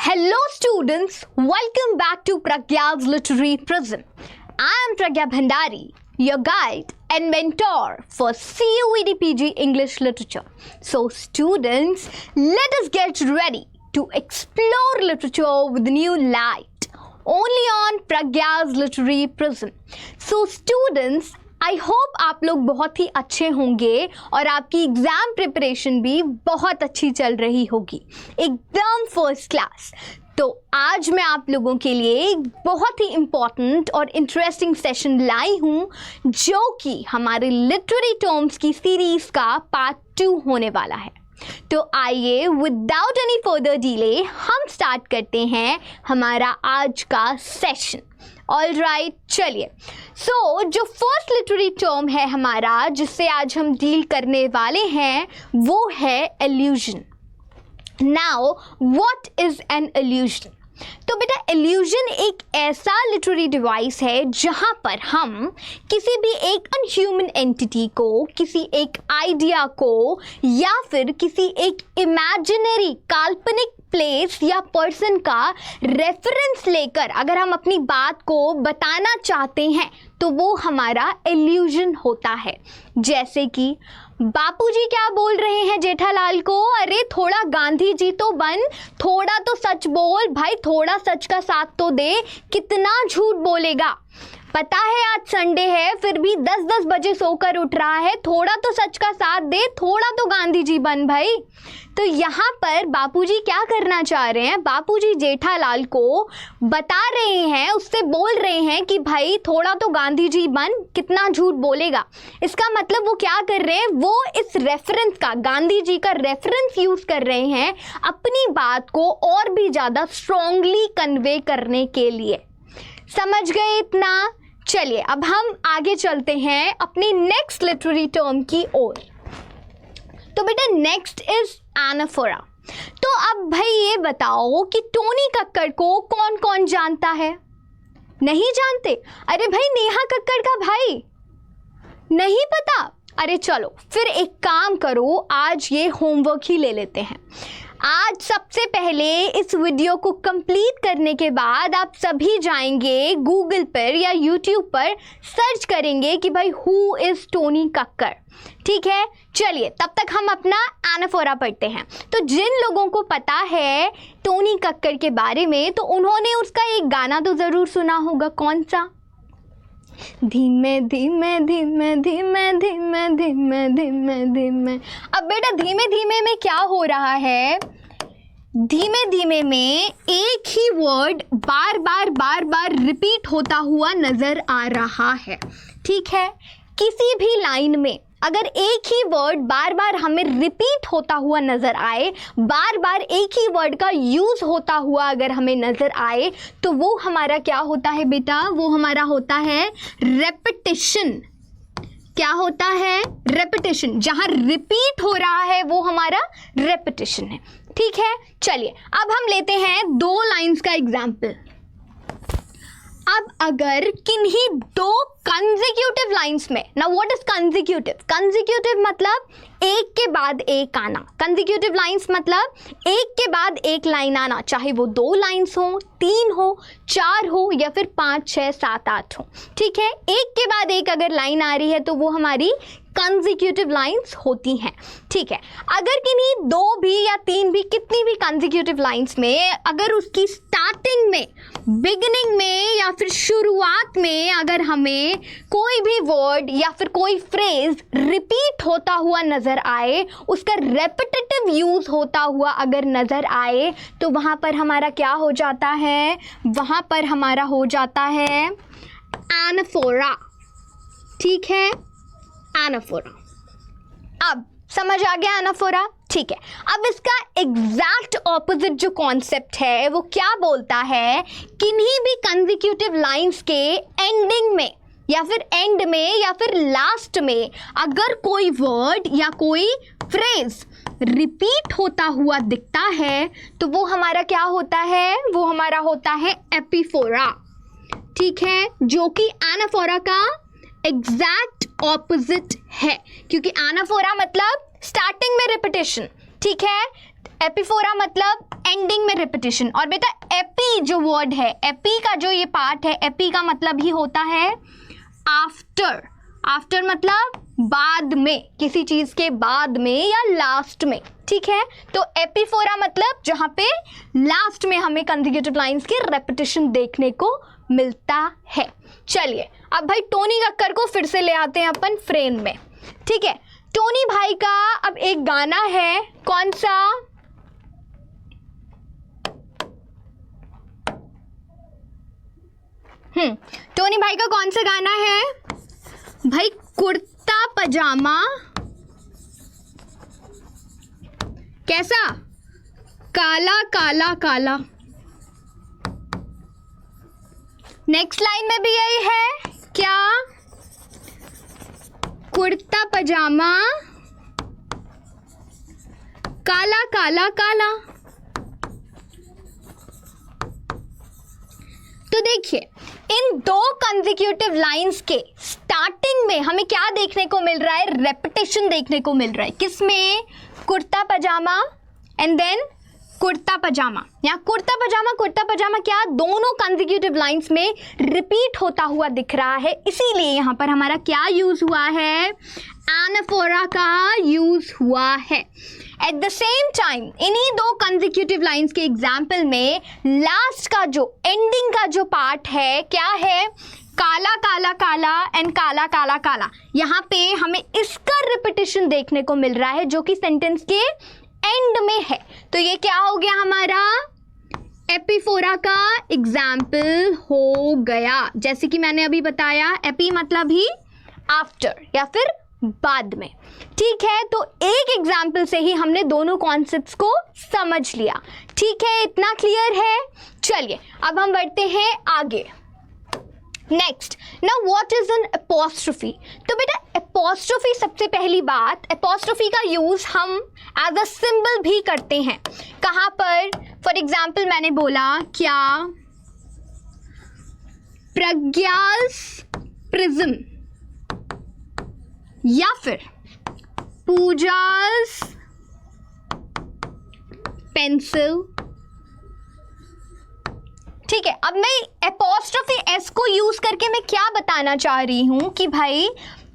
Hello students, welcome back to Pragya's Literary Prism. I am Pragya Bhandari, your guide and mentor for CUET PG English Literature. So students, let us get ready to explore literature with new light, only on Pragya's Literary Prism. So students, I hope आप लोग बहुत ही अच्छे होंगे और आपकी exam preparation भी बहुत अच्छी चल रही होगी, एकदम फर्स्ट क्लास। तो आज मैं आप लोगों के लिए एक बहुत ही इम्पॉर्टेंट और इंटरेस्टिंग सेशन लाई हूँ जो कि हमारे लिटरेरी टर्म्स की सीरीज़ का पार्ट 2 होने वाला है। तो आइए विदाउट एनी फर्दर डिले हम स्टार्ट करते हैं हमारा आज का सेशन। ऑल राइट, चलिए। सो जो फर्स्ट लिटरेरी टर्म है हमारा जिससे आज हम डील करने वाले हैं वो है allusion. Now what is an allusion? तो बेटा एल्यूजन एक ऐसा लिटरेरी डिवाइस है जहाँ पर हम किसी भी एक अनह्यूमन एंटिटी को, किसी एक आइडिया को या फिर किसी एक इमेजिनरी काल्पनिक प्लेस या पर्सन का रेफरेंस लेकर अगर हम अपनी बात को बताना चाहते हैं तो वो हमारा एल्यूजन होता है। जैसे कि बापूजी क्या बोल रहे हैं जेठालाल को, अरे थोड़ा गांधी जी तो बन, थोड़ा तो सच बोल भाई, थोड़ा सच का साथ तो दे, कितना झूठ बोलेगा, पता है आज संडे है फिर भी 10-10 बजे सोकर उठ रहा है, थोड़ा तो सच का साथ दे, थोड़ा तो गांधी जी बन भाई। तो यहाँ पर बापूजी क्या करना चाह रहे हैं, बापूजी जेठालाल को बता रहे हैं, उससे बोल रहे हैं कि भाई थोड़ा तो गांधी जी बन, कितना झूठ बोलेगा। इसका मतलब वो क्या कर रहे हैं, वो इस रेफरेंस का, गांधी जी का रेफरेंस यूज कर रहे हैं अपनी बात को और भी ज़्यादा स्ट्रॉन्गली कन्वे करने के लिए। समझ गए इतना? चलिए अब हम आगे चलते हैं अपनी नेक्स्ट लिटरेरी टर्म की ओर। तो बेटा नेक्स्ट इज एनाफोरा। तो अब भाई ये बताओ कि टोनी कक्कड़ को कौन कौन जानता है? नहीं जानते? अरे भाई नेहा कक्कड़ का भाई नहीं पता? अरे चलो फिर एक काम करो, आज ये होमवर्क ही ले लेते हैं। आज सबसे पहले इस वीडियो को कंप्लीट करने के बाद आप सभी जाएंगे गूगल पर या यूट्यूब पर सर्च करेंगे कि भाई हु इज़ टोनी कक्कड़। ठीक है, चलिए तब तक हम अपना एनाफोरा पढ़ते हैं। तो जिन लोगों को पता है टोनी कक्कड़ के बारे में तो उन्होंने उसका एक गाना तो ज़रूर सुना होगा, कौन सा? धीमे धीमे धीमे धीमे धीमे धीमे धीमे धीमे। अब बेटा धीमे धीमे में क्या हो रहा है, धीमे धीमे में एक ही वर्ड बार बार रिपीट होता हुआ नजर आ रहा है। ठीक है, किसी भी लाइन में अगर एक ही वर्ड बार बार हमें रिपीट होता हुआ नज़र आए, बार बार एक ही वर्ड का यूज़ होता हुआ अगर हमें नज़र आए तो वो हमारा क्या होता है बेटा, वो हमारा होता है रेपिटिशन। क्या होता है? रेपिटिशन। जहाँ रिपीट हो रहा है वो हमारा रेपिटिशन है। ठीक है, चलिए अब हम लेते हैं 2 लाइन्स का एग्जाम्पल। अब अगर किन्हीं 2 कंसेक्यूटिव लाइंस में, ना व्हाट इज कंसेक्यूटिव? कंसेक्यूटिव मतलब एक के बाद एक आना। कंसेक्यूटिव लाइंस मतलब एक के बाद एक लाइन आना, चाहे वो 2 लाइंस हो, 3 हो, 4 हो या फिर 5, 6, 7, 8 हो। ठीक है, एक के बाद एक अगर लाइन आ रही है तो वो हमारी कंसेक्यूटिव लाइंस होती हैं। ठीक है, अगर किन्हीं 2 भी या 3 भी, कितनी भी कंसेक्यूटिव लाइंस में अगर उसकी स्टार्टिंग में, बिगिनिंग में या फिर शुरुआत में अगर हमें कोई भी वर्ड या फिर कोई फ्रेज रिपीट होता हुआ नज़र आए, उसका रेपिटेटिव यूज़ होता हुआ अगर नज़र आए तो वहाँ पर हमारा क्या हो जाता है, वहाँ पर हमारा हो जाता है एनाफोरा। ठीक है, एनाफोरा। अब समझ आ गया एनाफोरा? ठीक है, अब इसका एग्जैक्ट ऑपोजिट जो कॉन्सेप्ट है वो क्या बोलता है, किन्हीं भी कंसेक्यूटिव लाइंस के एंडिंग में या फिर एंड में या फिर लास्ट में अगर कोई वर्ड या कोई फ्रेज रिपीट होता हुआ दिखता है तो वो हमारा क्या होता है, वो हमारा होता है एपिफोरा। ठीक है, जो कि एनाफोरा का एग्जैक्ट ऑपोजिट है, क्योंकि एनाफोरा मतलब स्टार्टिंग में रिपीटिशन। ठीक है, एपिफोरा मतलब एंडिंग में रिपीटिशन। और बेटा एपी जो वर्ड है, एपी का जो ये पार्ट है, एपी का मतलब ही होता है आफ्टर। आफ्टर मतलब बाद में, किसी चीज के बाद में या लास्ट में, ठीक है। तो एपिफोरा मतलब जहां पे लास्ट में हमें कंसेक्यूटिव लाइंस के रेपिटेशन देखने को मिलता है। चलिए अब भाई टोनी कक्कर को फिर से ले आते हैं अपन फ्रेम में, ठीक है। टोनी भाई का अब एक गाना है, कौन सा? टोनी भाई का कौन सा गाना है भाई? कुर्ता पजामा कैसा? काला काला काला। नेक्स्ट लाइन में भी यही है क्या? कुर्ता पजामा काला काला काला। तो देखिए इन दो कंसेक्यूटिव लाइंस के स्टार्टिंग में हमें क्या देखने को मिल रहा है? रेपिटेशन देखने को मिल रहा है। किसमें? कुर्ता पजामा एंड देन कुर्ता पजामा। यहाँ कुर्ता पजामा क्या दोनों कंसेक्यूटिव लाइंस में रिपीट होता हुआ दिख रहा है, इसीलिए यहाँ पर हमारा क्या यूज हुआ है? एनाफोरा का यूज हुआ है। एट द सेम टाइम इन्हीं दो कंसेक्यूटिव लाइंस के एग्जाम्पल में लास्ट का जो एंडिंग का जो पार्ट है क्या है? काला काला काला एंड काला काला काला। यहाँ पे हमें इसका रिपीटिशन देखने को मिल रहा है जो कि सेंटेंस के एंड में है। तो ये क्या हो गया हमारा? एपिफोरा का एग्जाम्पल हो गया। जैसे कि मैंने अभी बताया, एपी मतलब ही आफ्टर या फिर बाद में, ठीक है। तो एक एग्जाम्पल से ही हमने दोनों कॉन्सेप्ट्स को समझ लिया, ठीक है। इतना क्लियर है? चलिए अब हम बढ़ते हैं आगे। Next, now what is N apostrophe? तो बेटा एपोस्ट्रोफी, सबसे पहली बात, एपोस्ट्रोफी का यूज हम एज अ सिंबल भी करते हैं। कहाँ पर? फॉर एग्जाम्पल मैंने बोला क्या? प्रज्ञास प्रिज्म या फिर पूजास पेंसिल, ठीक है। अब मैं एपोस्ट्रोफी एस को यूज करके मैं क्या बताना चाह रही हूं कि भाई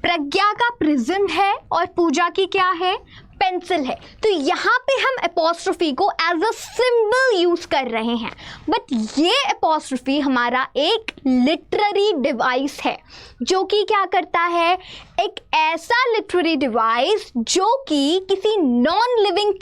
प्रज्ञा का प्रिज्म है और पूजा की क्या है? पेंसिल है। तो यहाँ पे हम एपोस्ट्रोफी को एज अ सिंबल यूज कर रहे हैं, बट ये एपोस्ट्रोफी हमारा एक लिटरेरी डिवाइस है जो कि क्या करता है? एक ऐसा लिटरेरी डिवाइस जो कि किसी नॉन लिविंग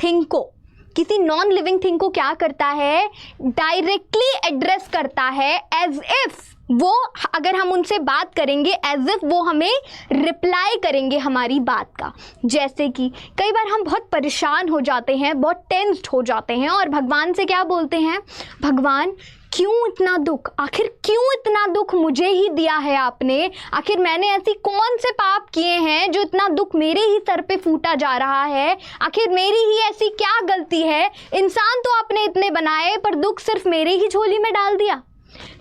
थिंग को क्या करता है? डायरेक्टली एड्रेस करता है, एज इफ वो, अगर हम उनसे बात करेंगे एज इफ वो हमें रिप्लाई करेंगे हमारी बात का। जैसे कि कई बार हम बहुत परेशान हो जाते हैं, बहुत टेंस्ड हो जाते हैं और भगवान से क्या बोलते हैं? भगवान क्यों इतना दुख? आखिर क्यों इतना दुख मुझे ही दिया है आपने? आखिर मैंने ऐसी कौन से पाप किए हैं जो इतना दुख मेरे ही सर पे फूटा जा रहा है? आखिर मेरी ही ऐसी क्या गलती है? इंसान तो आपने इतने बनाए पर दुख सिर्फ मेरे ही झोली में डाल दिया।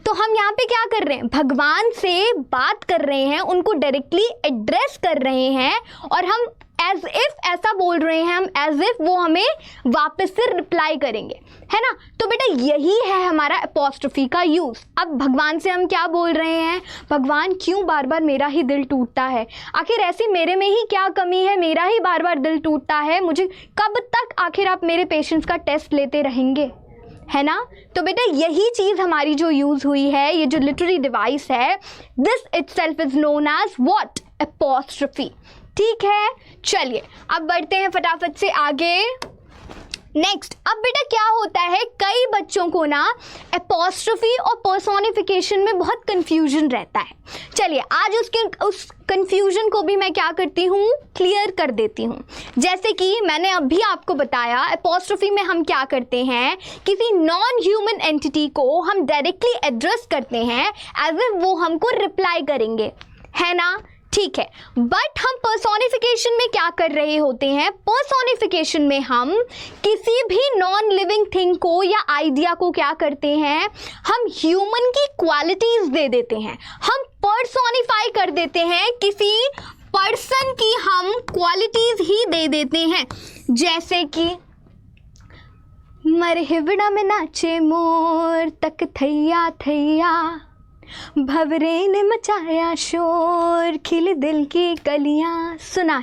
तो हम यहाँ पे क्या कर रहे हैं? भगवान से बात कर रहे हैं, उनको डायरेक्टली एड्रेस कर रहे हैं और हम एज इफ ऐसा बोल रहे हैं, हम एज इफ वो हमें वापस से रिप्लाई करेंगे, है ना। तो बेटा यही है हमारा एपोस्ट्रोफी का यूज। अब भगवान से हम क्या बोल रहे हैं? भगवान क्यों बार बार मेरा ही दिल टूटता है? आखिर ऐसी मेरे में ही क्या कमी है? मेरा ही बार बार दिल टूटता है, मुझे कब तक आखिर आप मेरे पेशेंस का टेस्ट लेते रहेंगे, है ना। तो बेटा यही चीज हमारी जो यूज हुई है, ये जो लिटरेरी डिवाइस है, this itself is known as what? Apostrophe, ठीक है। चलिए अब बढ़ते हैं फटाफट से आगे। नेक्स्ट, अब बेटा क्या होता है, कई बच्चों को ना एपोस्ट्रोफी और पर्सोनिफिकेशन में बहुत कंफ्यूजन रहता है। चलिए आज उस कंफ्यूजन को भी मैं क्या करती हूँ? क्लियर कर देती हूँ। जैसे कि मैंने अभी आपको बताया, एपोस्ट्रोफी में हम क्या करते हैं? किसी नॉन ह्यूमन एंटिटी को हम डायरेक्टली एड्रेस करते हैं एज इफ वो हमको रिप्लाई करेंगे, है ना, ठीक है। बट हम पर्सोनिफिकेशन में क्या कर रहे होते हैं? पर्सोनिफिकेशन में हम किसी भी नॉन लिविंग थिंग को या आइडिया को क्या करते हैं? हम ह्यूमन की क्वालिटीज दे देते हैं, हम पर्सोनिफाई कर देते हैं, किसी पर्सन की हम क्वालिटीज ही दे देते हैं। जैसे कि मरे हिवड़ा में नाचे मोर तक थैया थैया, भंवरे ने मचाया शोर खिले दिल की कलियां। सुना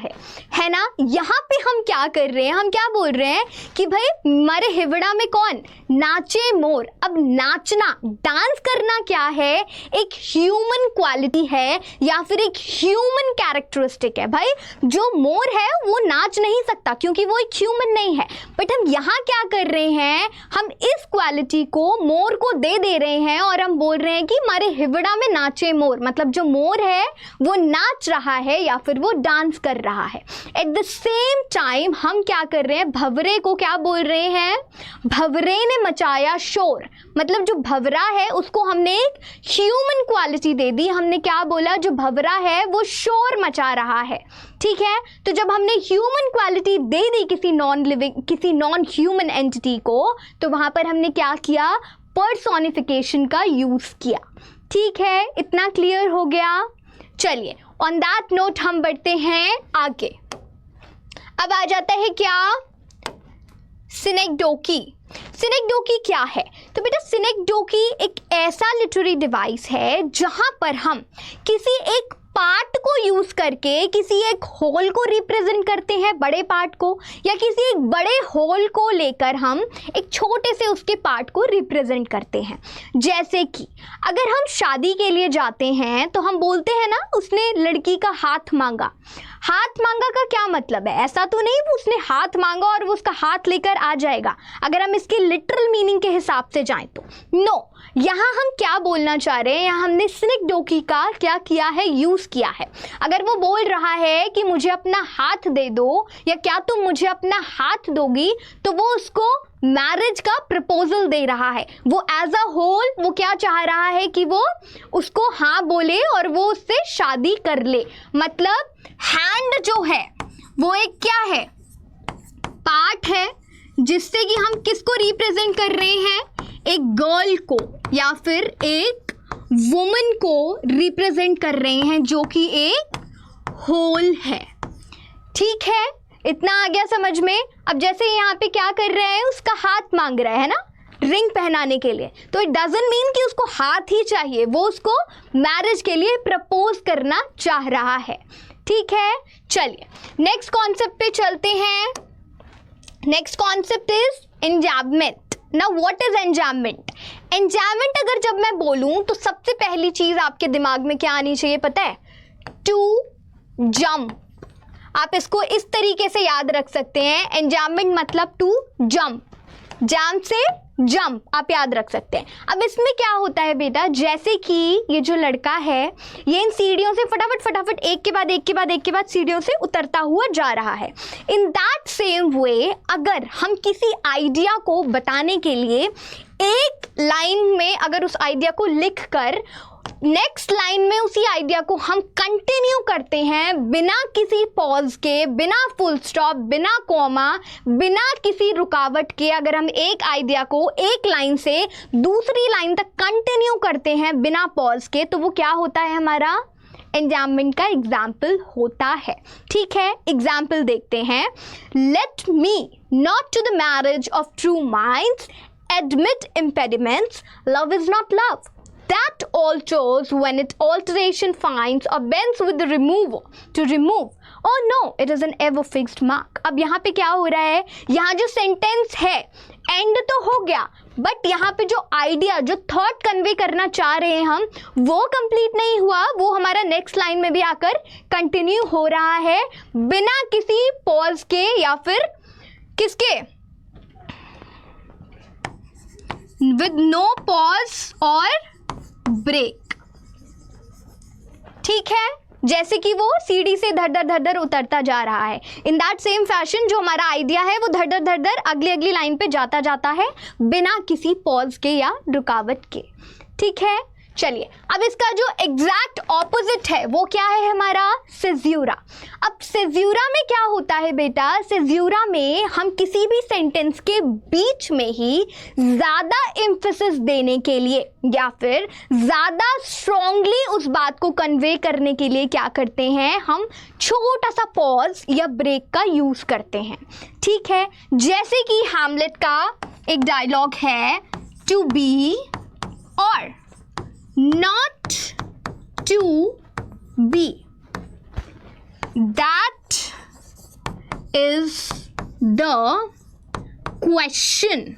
है ना। यहाँ पे हम क्या कर रहे हैं, हम क्या बोल रहे हैं कि भाई मरे हिवड़ा में कौन नाचे मोर। अब नाचना, डांस करना क्या है, एक ह्यूमन क्वालिटी है या फिर एक ह्यूमन कैरेक्टरिस्टिक है। भाई जो मोर है वो नाच नहीं सकता क्योंकि वो एक ह्यूमन नहीं है। बट हम यहाँ क्या कर रहे हैं, हम इस क्वालिटी को मोर को दे रहे हैं और हम बोल रहे हैं कि मरे हिवड़ा में नाचे मोर, मतलब जो मोर है वो नाच रहा है या फिर वो डांस कर रहा है। एट द सेम टाइम हम क्या कर रहे हैं, भंवरे को क्या बोल रहे हैं, भंवरे ने मचाया शोर, मतलब जो भंवरा है उसको हमने एक ह्यूमन क्वालिटी दे दी। हमने क्या बोला, जो भंवरा है वो शोर मचा रहा है। ठीक है, तो जब हमने ह्यूमन क्वालिटी दे दी किसी नॉन ह्यूमन एंटिटी को, तो वहां पर हमने क्या किया, पर्सोनिफिकेशन का यूज किया। ठीक है, इतना क्लियर हो गया। चलिए ऑन दैट नोट हम बढ़ते हैं आगे। अब आ जाता है क्या, सिनेक्डोकी। सिनेक्डोकी क्या है, तो बेटा सिनेक्डोकी एक ऐसा लिटरेरी डिवाइस है जहां पर हम किसी एक पार्ट को यूज करके किसी एक होल को रिप्रेजेंट करते हैं, बड़े पार्ट को, या किसी एक बड़े होल को लेकर हम एक छोटे से उसके पार्ट को रिप्रेजेंट करते हैं। जैसे कि अगर हम शादी के लिए जाते हैं तो हम बोलते हैं ना, उसने लड़की का हाथ मांगा। हाथ मांगा का क्या मतलब है, ऐसा तो नहीं वो उसने हाथ मांगा और वो उसका हाथ लेकर आ जाएगा, अगर हम इसके लिटरल मीनिंग के हिसाब से जाएं तो। नो, यहाँ हम क्या बोलना चाह रहे हैं, यहाँ हमने सिनेक्डोकी का क्या किया है, यूज किया है। अगर वो बोल रहा है कि मुझे अपना हाथ दे दो या क्या तुम मुझे अपना हाथ दोगी, तो वो उसको मैरिज का प्रपोजल दे रहा है। वो एज अ होल वो क्या चाह रहा है कि वो उसको हाँ बोले और वो उससे शादी कर ले। मतलब हैंड जो है वो एक क्या है, पार्ट है जिससे कि हम किसको रिप्रेजेंट कर रहे हैं, एक गर्ल को या फिर एक वुमन को रिप्रेजेंट कर रहे हैं जो कि एक होल है। ठीक है, इतना आ गया समझ में। अब जैसे यहाँ पे क्या कर रहे हैं, उसका हाथ मांग रहा है ना रिंग पहनाने के लिए, तो इट डजंट मीन कि उसको हाथ ही चाहिए, वो उसको मैरिज के लिए प्रपोज करना चाह रहा है। ठीक है, चलिए नेक्स्ट कॉन्सेप्ट पे चलते हैं। Next concept is enjambment. Now what is enjambment? Enjambment अगर जब मैं बोलूं तो सबसे पहली चीज आपके दिमाग में क्या आनी चाहिए पता है, टू जंप। आप इसको इस तरीके से याद रख सकते हैं, एंजाम्बमेंट मतलब टू जंप, जंप से जंप आप याद रख सकते हैं। अब इसमें क्या होता है बेटा, जैसे कि ये जो लड़का है ये इन सीढ़ियों से फटाफट फटाफट एक के बाद एक के बाद एक के बाद सीढ़ियों से उतरता हुआ जा रहा है। इन दैट सेम वे अगर हम किसी आइडिया को बताने के लिए एक लाइन में अगर उस आइडिया को लिखकर नेक्स्ट लाइन में उसी आइडिया को हम कंटिन्यू करते हैं बिना किसी पॉज के, बिना फुल स्टॉप, बिना कॉमा, बिना किसी रुकावट के, अगर हम एक आइडिया को एक लाइन से दूसरी लाइन तक कंटिन्यू करते हैं बिना पॉज के, तो वो क्या होता है, हमारा एंजाम्बमेंट का एग्जाम्पल होता है। ठीक है, एग्जाम्पल देखते हैं। Let me not to the marriage of true minds admit impediments, love is not love. That alters when it alteration finds or bends with the remover to remove. Oh no, it is an ever fixed mark. अब यहाँ पे क्या हो रहा है, यहाँ जो sentence है एंड तो हो गया, बट यहाँ पे जो आइडिया, जो थॉट कन्वे करना चाह रहे हैं हम, वो कंप्लीट नहीं हुआ, वो हमारा नेक्स्ट लाइन में भी आकर कंटिन्यू हो रहा है बिना किसी पॉज के या फिर किसके, with no pause और ब्रेक। ठीक है, जैसे कि वो सीढ़ी से धड़ धड़ उतरता जा रहा है, इन दैट सेम फैशन जो हमारा आइडिया है वो धड़ धड़ अगली लाइन पे जाता है बिना किसी पॉज के या रुकावट के। ठीक है, चलिए अब इसका जो एग्जैक्ट ऑपोजिट है वो क्या है, हमारा सेज्यूरा। अब सेज्यूरा में क्या होता है बेटा, सेज्यूरा में हम किसी भी सेंटेंस के बीच में ही ज़्यादा एम्फेसिस देने के लिए या फिर ज़्यादा स्ट्रॉन्गली उस बात को कन्वे करने के लिए क्या करते हैं, हम छोटा सा पॉज या ब्रेक का यूज़ करते हैं। ठीक है, जैसे कि हैमलेट का एक डायलॉग है टू बी और not to be, that is the question.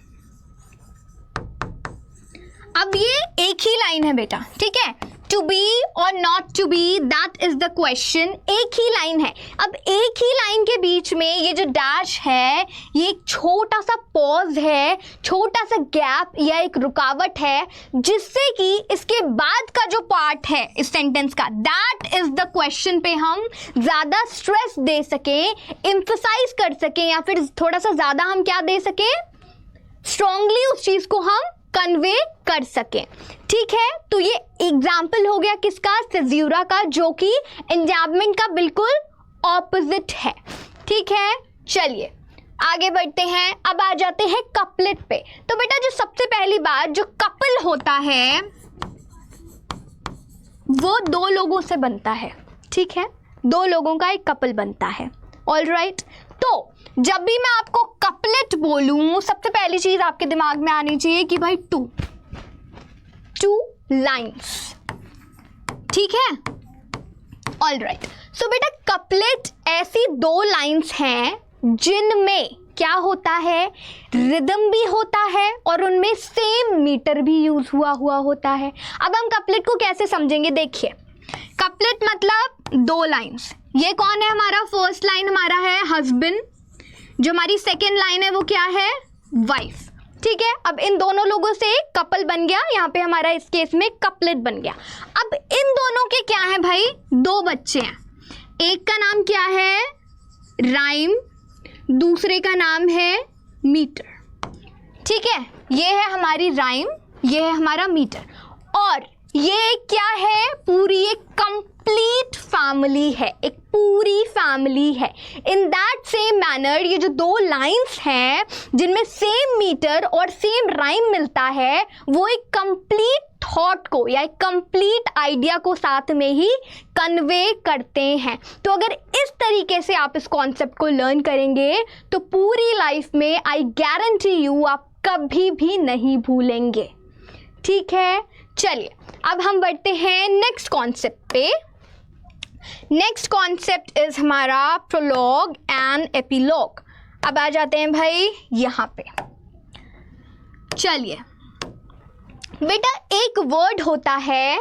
अब ये एक ही लाइन है बेटा, ठीक है, टू बी और not to be that is the question, एक ही लाइन है। अब एक ही लाइन के बीच में ये जो डैश है, ये एक छोटा सा पॉज है, छोटा सा गैप या एक रुकावट है, जिससे कि इसके बाद का जो पार्ट है इस सेंटेंस का, दैट इज द क्वेश्चन पे हम ज़्यादा स्ट्रेस दे सकें, एम्फसाइज कर सकें, या फिर थोड़ा सा ज़्यादा हम क्या दे सकें, स्ट्रांगली उस चीज़ को हम कन्वे कर सकें। ठीक है, तो ये एग्जाम्पल हो गया किसका, सेज्यूरा का, जो कि एंजाबमेंट का बिल्कुल ऑपोजिट है। ठीक है, चलिए आगे बढ़ते हैं। अब आ जाते हैं कपलेट पे। तो बेटा जो सबसे पहली बात, जो कपल होता है वो दो लोगों से बनता है। ठीक है, दो लोगों का एक कपल बनता है। ऑलराइट, तो जब भी मैं आपको कपलेट बोलूं, सबसे पहली चीज आपके दिमाग में आनी चाहिए कि भाई टू लाइंस। ठीक है, ऑलराइट। सो बेटा कपलेट ऐसी दो लाइंस हैं जिनमें क्या होता है, रिदम भी होता है और उनमें सेम मीटर भी यूज हुआ होता है। अब हम कपलेट को कैसे समझेंगे, देखिए, कपलेट मतलब दो लाइंस। ये कौन है हमारा, फर्स्ट लाइन हमारा है हस्बैंड, जो हमारी सेकेंड लाइन है वो क्या है, वाइफ। ठीक है, अब इन दोनों लोगों से एक कपल बन गया, यहाँ पे हमारा इस केस में कपलेट बन गया। अब इन दोनों के क्या है भाई, दो बच्चे हैं, एक का नाम क्या है राइम, दूसरे का नाम है मीटर। ठीक है, ये है हमारी राइम, ये है हमारा मीटर, और ये क्या है, पूरी एक कंप्लीट फैमिली है, एक पूरी फैमिली है। इन दैट सेम मैनर ये जो दो लाइंस हैं जिनमें सेम मीटर और सेम राइम मिलता है, वो एक कंप्लीट थॉट को या एक कंप्लीट आइडिया को साथ में ही कन्वे करते हैं। तो अगर इस तरीके से आप इस कॉन्सेप्ट को लर्न करेंगे तो पूरी लाइफ में आई गारंटी यू आप कभी भी नहीं भूलेंगे। ठीक है, चलिए अब हम बढ़ते हैं नेक्स्ट कॉन्सेप्ट पे। नेक्स्ट कॉन्सेप्ट इज हमारा प्रोलॉग एंड एपिलॉग। अब आ जाते हैं भाई यहाँ पे। चलिए बेटा, एक वर्ड होता है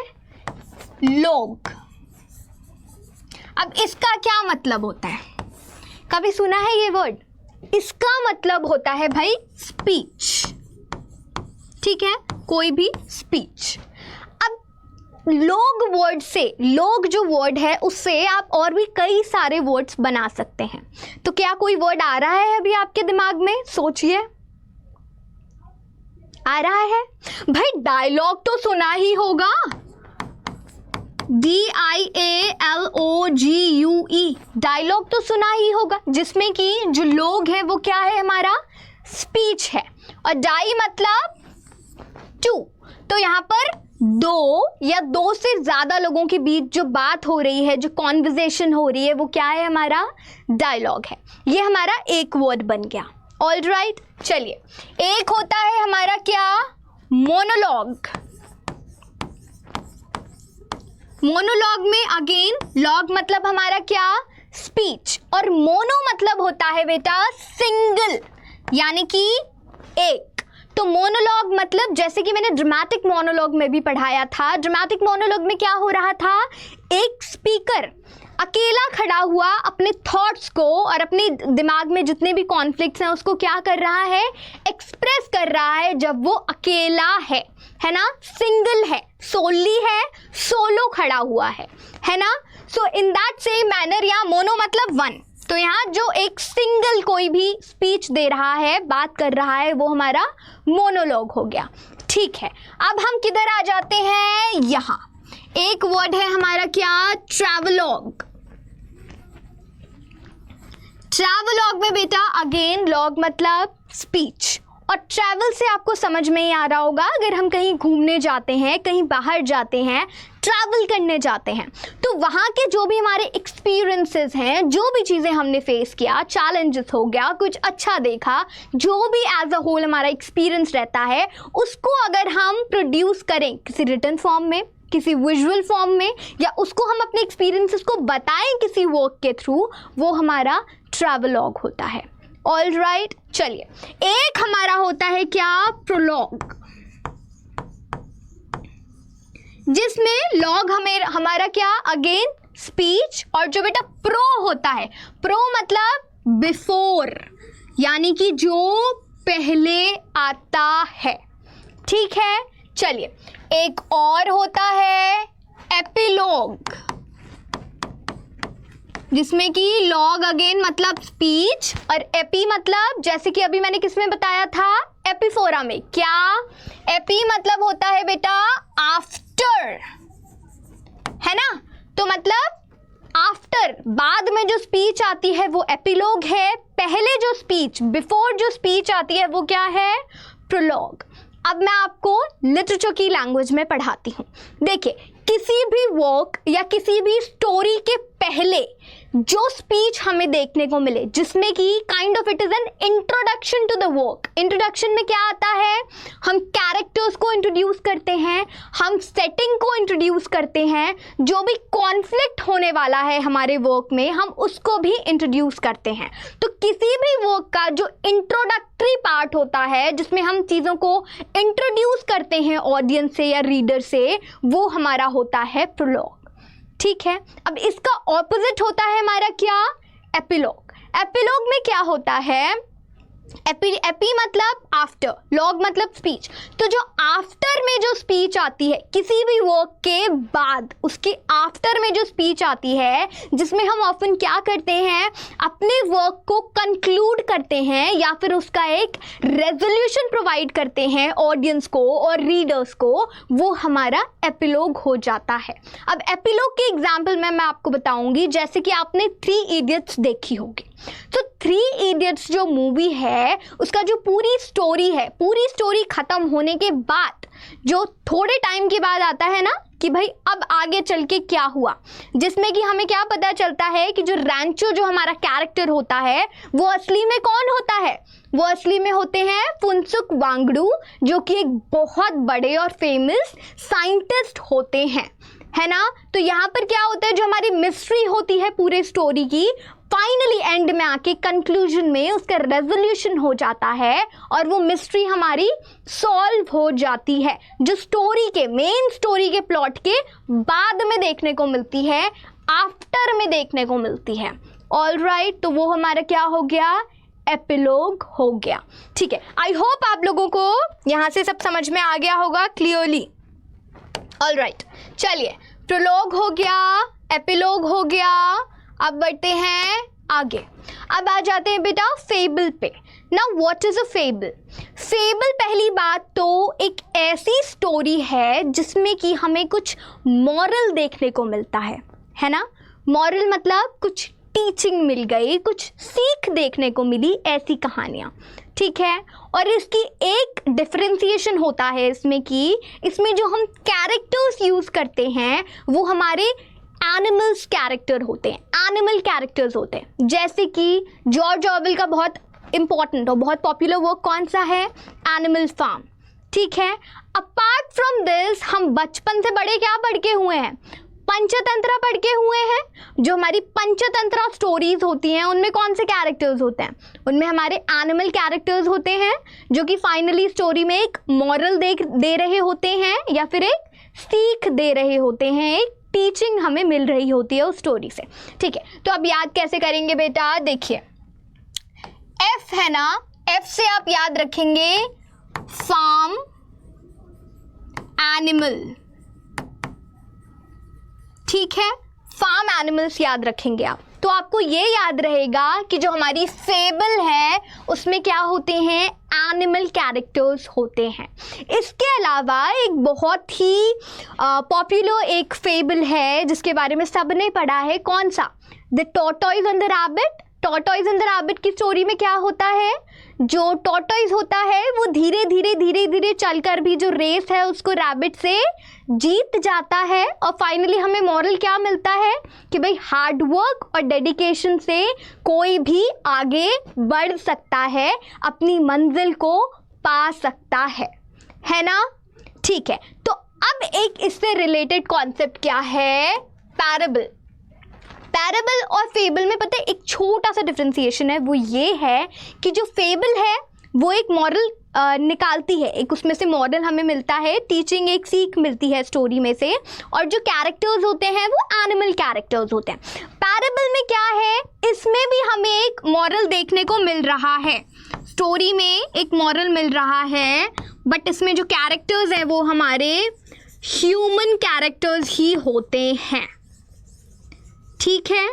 लॉग। अब इसका क्या मतलब होता है, कभी सुना है ये वर्ड? इसका मतलब होता है भाई स्पीच। ठीक है, कोई भी स्पीच। अब लॉग वर्ड से, लॉग जो वर्ड है उससे आप और भी कई सारे वर्ड्स बना सकते हैं। तो क्या कोई वर्ड आ रहा है अभी आपके दिमाग में, सोचिए, आ रहा है? भाई डायलॉग तो सुना ही होगा, DIALOGUE, डायलॉग तो सुना ही होगा, जिसमें कि जो लोग है वो क्या है, हमारा स्पीच है। और डाई मतलब टू, तो यहाँ पर दो या दो से ज्यादा लोगों के बीच जो बात हो रही है, जो कॉन्वर्सेशन हो रही है, वो क्या है, हमारा डायलॉग है। ये हमारा एक वर्ड बन गया। ऑलराइट, चलिए एक होता है हमारा क्या, मोनोलॉग। मोनोलॉग में अगेन लॉग मतलब हमारा क्या, स्पीच, और मोनो मतलब होता है बेटा सिंगल, यानी कि एक। तो मोनोलॉग मतलब, जैसे कि मैंने ड्रामेटिक मोनोलॉग में भी पढ़ाया था, ड्रामेटिक मोनोलॉग में क्या हो रहा था, एक स्पीकर अकेला खड़ा हुआ अपने थॉट्स को और अपने दिमाग में जितने भी कॉन्फ्लिक्ट्स हैं उसको क्या कर रहा है, एक्सप्रेस कर रहा है, जब वो अकेला है ना, सिंगल है, सोली है, सोलो खड़ा हुआ है ना। सो इन दैट सेम मैनर, यहाँ मोनो मतलब वन, तो यहाँ जो एक सिंगल कोई भी स्पीच दे रहा है, बात कर रहा है, वो हमारा मोनोलॉग हो गया। ठीक है, अब हम किधर आ जाते हैं, यहाँ एक वर्ड है हमारा क्या, ट्रैवलॉग। ट्रैवलॉग में बेटा अगेन लॉग मतलब स्पीच और ट्रैवल से आपको समझ में ही आ रहा होगा, अगर हम कहीं घूमने जाते हैं, कहीं बाहर जाते हैं, ट्रैवल करने जाते हैं, तो वहाँ के जो भी हमारे एक्सपीरियंसेस हैं, जो भी चीज़ें हमने फेस किया, चैलेंजेस हो गया, कुछ अच्छा देखा, जो भी एज अ होल हमारा एक्सपीरियंस रहता है, उसको अगर हम प्रोड्यूस करें किसी रिटन फॉर्म में, किसी विजुअल फॉर्म में, या उसको हम अपने एक्सपीरियंसेस को बताएं किसी वर्क के थ्रू, वो हमारा ट्रैवलॉग होता है। ऑल राइट, चलिए एक हमारा होता है क्या, प्रोलॉग, जिसमें लॉग हमारा क्या, अगेन स्पीच, और जो बेटा प्रो होता है, प्रो मतलब बिफोर, यानी कि जो पहले आता है। ठीक है, चलिए एक और होता है एपिलॉग, जिसमें कि लॉग अगेन मतलब स्पीच, और एपी मतलब जैसे कि अभी मैंने किसमें बताया था, एपिफोरा में। क्या, एपी मतलब होता है बेटा आफ्टर, है ना, तो मतलब आफ्टर, बाद में जो स्पीच आती है वो एपिलॉग है, पहले जो स्पीच, बिफोर जो स्पीच आती है वो क्या है, प्रोलॉग। अब मैं आपको लिटरेचर की लैंग्वेज में पढ़ाती हूँ। देखिए, किसी भी वर्क या किसी भी स्टोरी के पहले जो स्पीच हमें देखने को मिले, जिसमें कि kind of it is an introduction to the work. Introduction में क्या आता है, हम कैरेक्टर्स को इंट्रोड्यूस करते हैं, हम सेटिंग को इंट्रोड्यूस करते हैं, जो भी कॉन्फ्लिक्ट होने वाला है हमारे वर्क में हम उसको भी इंट्रोड्यूस करते हैं। तो किसी भी वर्क का जो इंट्रोडक्टरी पार्ट होता है, जिसमें हम चीज़ों को इंट्रोड्यूस करते हैं ऑडियंस से या रीडर से, वो हमारा होता है प्रोलॉग। ठीक है, अब इसका ऑपोजिट होता है हमारा क्या, एपिलॉग। एपिलॉग में क्या होता है, एपी मतलब आफ्टर, लॉग मतलब स्पीच। तो जो आफ्टर में जो स्पीच आती है, किसी भी वर्क के बाद उसके आफ्टर में जो स्पीच आती है, जिसमें हम ऑफन क्या करते हैं, अपने वर्क को कंक्लूड करते हैं या फिर उसका एक रेजोल्यूशन प्रोवाइड करते हैं ऑडियंस को और रीडर्स को, वो हमारा एपिलॉग हो जाता है। अब एपिलॉग के एग्जाम्पल में मैं आपको बताऊंगी, जैसे कि आपने 3 इडियट्स देखी होगी। तो 3 इडियट्स जो मूवी है, उसका जो पूरी स्टोरी है, पूरी स्टोरी खत्म होने के बाद जो थोड़े टाइम के बाद आता है ना कि भाई अब आगे चल के क्या हुआ, जिसमें कि हमें क्या पता चलता है कि जो रैंचो जो हमारा कैरेक्टर होता है वो असली में कौन होता है, वो असली में होते हैं फुनसुक वांगडू, जो कि एक बहुत बड़े और फेमस साइंटिस्ट होते हैं, है ना। तो यहाँ पर क्या होता है, जो हमारी मिस्ट्री होती है पूरे स्टोरी की, फाइनली एंड में आके कंक्लूजन में उसका रेजोल्यूशन हो जाता है और वो मिस्ट्री हमारी सॉल्व हो जाती है, जो स्टोरी के मेन स्टोरी के प्लॉट के बाद में देखने को मिलती है, आफ्टर में देखने को मिलती है। ऑल राइट, तो वो हमारा क्या हो गया, एपिलॉग हो गया। ठीक है, आई होप आप लोगों को यहाँ से सब समझ में आ गया होगा क्लियरली। ऑल राइट, चलिए प्रोलॉग हो गया, एपिलॉग हो गया, अब बढ़ते हैं आगे। अब आ जाते हैं बेटा फेबल पे। Now what is a fable? Fable पहली बात तो एक ऐसी स्टोरी है जिसमें कि हमें कुछ मॉरल देखने को मिलता है ना। मॉरल मतलब कुछ टीचिंग मिल गई, कुछ सीख देखने को मिली, ऐसी कहानियाँ, ठीक है। और इसकी एक डिफरेंशिएशन होता है इसमें कि इसमें जो हम कैरेक्टर्स यूज़ करते हैं वो हमारे एनिमल्स कैरेक्टर होते हैं, एनिमल कैरेक्टर्स होते हैं। जैसे कि जॉर्ज ऑरवेल का बहुत इंपॉर्टेंट और बहुत पॉपुलर वर्क कौन सा है, एनिमल फार्म, ठीक है। अपार्ट फ्रॉम दिस हम बचपन से बड़े क्या पढ़ के हुए हैं, पंचतंत्र पढ़ के हुए हैं। जो हमारी पंचतंत्र स्टोरीज होती हैं उनमें कौन से कैरेक्टर्स होते हैं, उनमें हमारे एनिमल कैरेक्टर्स होते हैं जो कि फाइनली स्टोरी में एक मॉरल दे रहे होते हैं या फिर एक सीख दे रहे होते हैं, एक टीचिंग हमें मिल रही होती है उस स्टोरी से, ठीक है। तो अब याद कैसे करेंगे बेटा, देखिए एफ है ना, एफ से आप याद रखेंगे फार्म एनिमल, ठीक है, फार्म एनिमल्स याद रखेंगे आप। तो आपको ये याद रहेगा कि जो हमारी फेबल है उसमें क्या होते हैं, एनिमल कैरेक्टर्स होते हैं। इसके अलावा एक बहुत ही पॉपुलर एक फेबल है जिसके बारे में सबने पढ़ा है, कौन सा, the tortoise and the rabbit. Tortoise and the rabbit की स्टोरी में क्या होता है, जो टॉर्टोइज होता है वो धीरे धीरे चलकर भी जो रेस है उसको रैबिट से जीत जाता है। और फाइनली हमें मॉरल क्या मिलता है कि भाई हार्ड वर्क और डेडिकेशन से कोई भी आगे बढ़ सकता है, अपनी मंजिल को पा सकता है ना। ठीक है, तो अब एक इससे रिलेटेड कॉन्सेप्ट क्या है, पैराबल। पैराबल और फेबल में पता है एक छोटा सा डिफरेंशिएशन है, वो ये है कि जो फेबल है वो एक मॉरल निकालती है, एक उसमें से मॉरल हमें मिलता है, टीचिंग एक सीख मिलती है स्टोरी में से, और जो कैरेक्टर्स होते हैं वो एनिमल कैरेक्टर्स होते हैं। पैराबल में क्या है, इसमें भी हमें एक मॉरल देखने को मिल रहा है, स्टोरी में एक मॉरल मिल रहा है, बट इसमें जो कैरेक्टर्स हैं वो हमारे ह्यूमन कैरेक्टर्स ही होते हैं। ठीक है,